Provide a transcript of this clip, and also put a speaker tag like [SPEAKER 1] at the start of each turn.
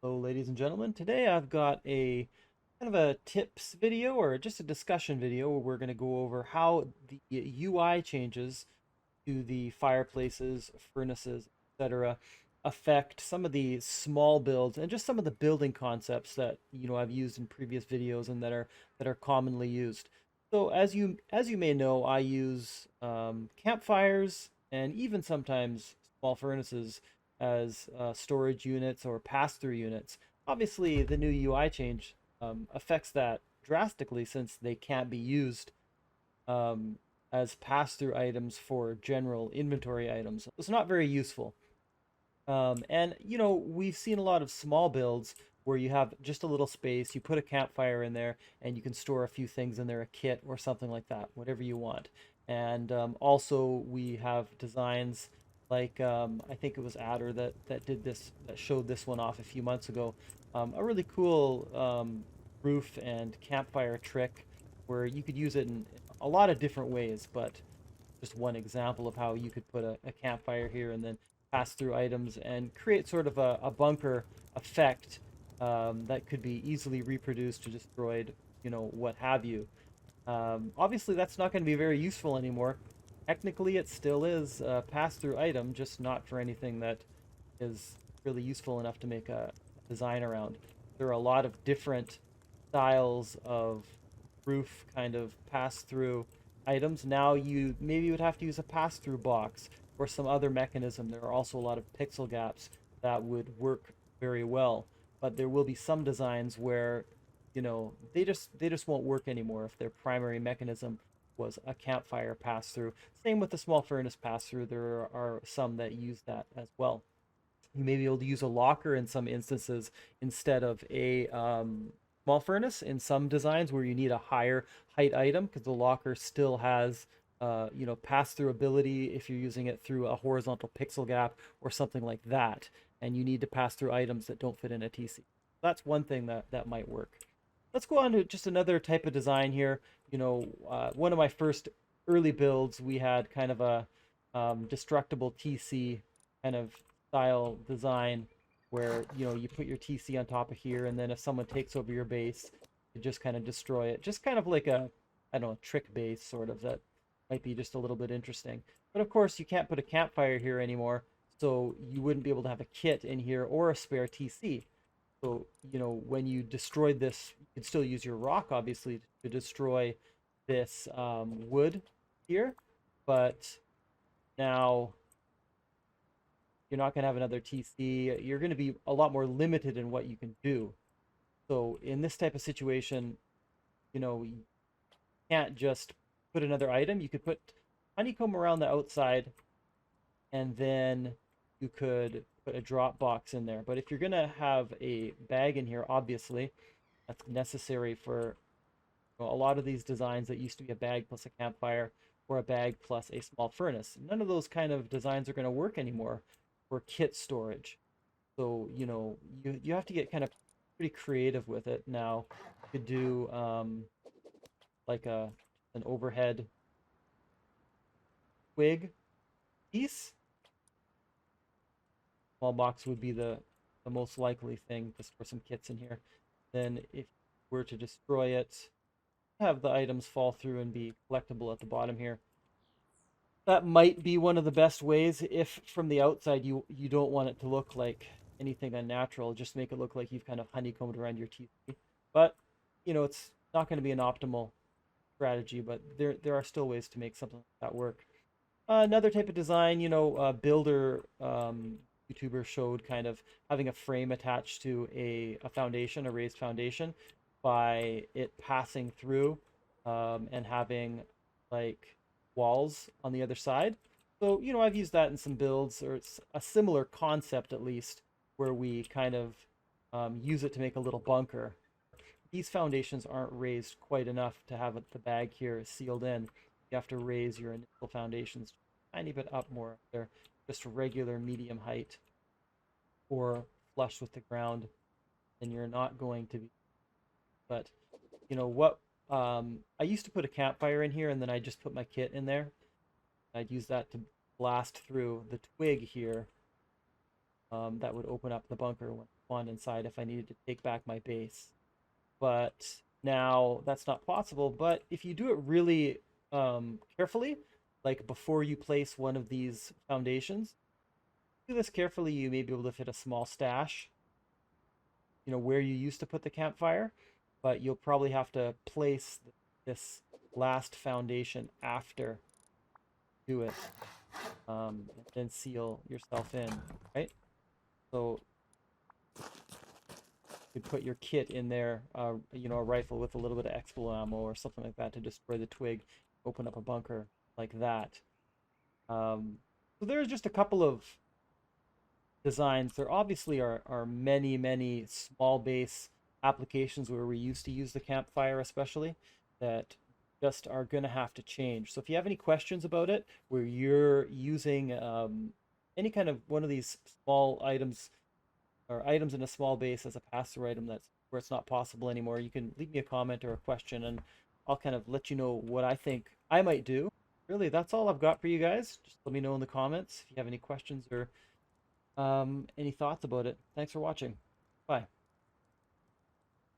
[SPEAKER 1] Hello, ladies and gentlemen. Today I've got a kind of a tips video or just a discussion video where we're going to go over how the UI changes to the fireplaces, furnaces, etc. affect some of the small builds and just some of the building concepts that I've used in previous videos and that are commonly used. So as you may know, I use campfires and even sometimes small furnaces as storage units or pass-through units. Obviously, the new UI change affects that drastically since they can't be used um, as pass-through items for general inventory items. It's not very useful. And we've seen a lot of small builds where you have just a little space, you put a campfire in there, and you can store a few things in there, a kit or something like that, whatever you want. And also we have designs like I think it was Adder that did this, that showed this one off a few months ago. A really cool roof and campfire trick where you could use it in a lot of different ways, but just one example of how you could put a campfire here and then pass through items and create sort of a bunker effect that could be easily reproduced or destroyed, what have you. Obviously, that's not going to be very useful anymore. Technically, it still is a pass-through item, just not for anything that is really useful enough to make a design around. There are a lot of different styles of roof kind of pass-through items. Now you maybe would have to use a pass-through box or some other mechanism. There are also a lot of pixel gaps that would work very well, but there will be some designs where they just won't work anymore if their primary mechanism was a campfire pass-through. Same with the small furnace pass-through. There are some that use that as well. You may be able to use a locker in some instances instead of a small furnace in some designs where you need a higher height item because the locker still has pass through ability if you're using it through a horizontal pixel gap or something like that, and you need to pass through items that don't fit in a TC. That's one thing that might work. Let's go on to just another type of design here. One of my first early builds, we had kind of a destructible TC kind of style design where you put your TC on top of here, and then if someone takes over your base, you just kind of destroy it. Just kind of like a, I don't know, trick base sort of that might be just a little bit interesting. But of course, you can't put a campfire here anymore, so you wouldn't be able to have a kit in here or a spare TC. So, when you destroyed this, you could still use your rock, obviously, to destroy this wood here, but now you're not going to have another TC. You're going to be a lot more limited in what you can do. So in this type of situation, you can't just put another item. You could put honeycomb around the outside, and then you could put a drop box in there. But if you're going to have a bag in here, obviously, that's necessary for a lot of these designs that used to be a bag plus a campfire or a bag plus a small furnace. None of those kind of designs are going to work anymore for kit storage. So, you have to get kind of pretty creative with it now. You could do like an overhead twig piece. Small box would be the most likely thing to store some kits in here. Then if you were to destroy it, have the items fall through and be collectible at the bottom here. That might be one of the best ways if from the outside you don't want it to look like anything unnatural. Just make it look like you've kind of honeycombed around your teeth. But it's not going to be an optimal strategy, but there are still ways to make something like that work. Another type of design, builder YouTuber showed kind of having a frame attached to a foundation, a raised foundation, by it passing through and having like walls on the other side. So, I've used that in some builds, or it's a similar concept at least, where we kind of use it to make a little bunker. These foundations aren't raised quite enough to have the bag here sealed in. You have to raise your initial foundations a tiny bit up more. They're just regular medium height or flush with the ground, and you're not going to be. But what I used to put a campfire in here, and then I just put my kit in there. I'd use that to blast through the twig here that would open up the bunker when I spawned inside if I needed to take back my base. But now that's not possible. But if you do it really carefully, like before you place one of these foundations, do this carefully, you may be able to fit a small stash, where you used to put the campfire, but you'll probably have to place this last foundation after you do it, and then seal yourself in, right? So you put your kit in there, a rifle with a little bit of expo ammo or something like that to destroy the twig, open up a bunker like that. So there's just a couple of designs. There obviously are many, many small base applications where we used to use the campfire, especially, that just are going to have to change. So if you have any questions about it, where you're using any kind of one of these small items or items in a small base as a pass-through item that's where it's not possible anymore, you can leave me a comment or a question, and I'll kind of let you know what I think I might do. Really, that's all I've got for you guys. Just let me know in the comments if you have any questions or any thoughts about it. Thanks for watching. Bye.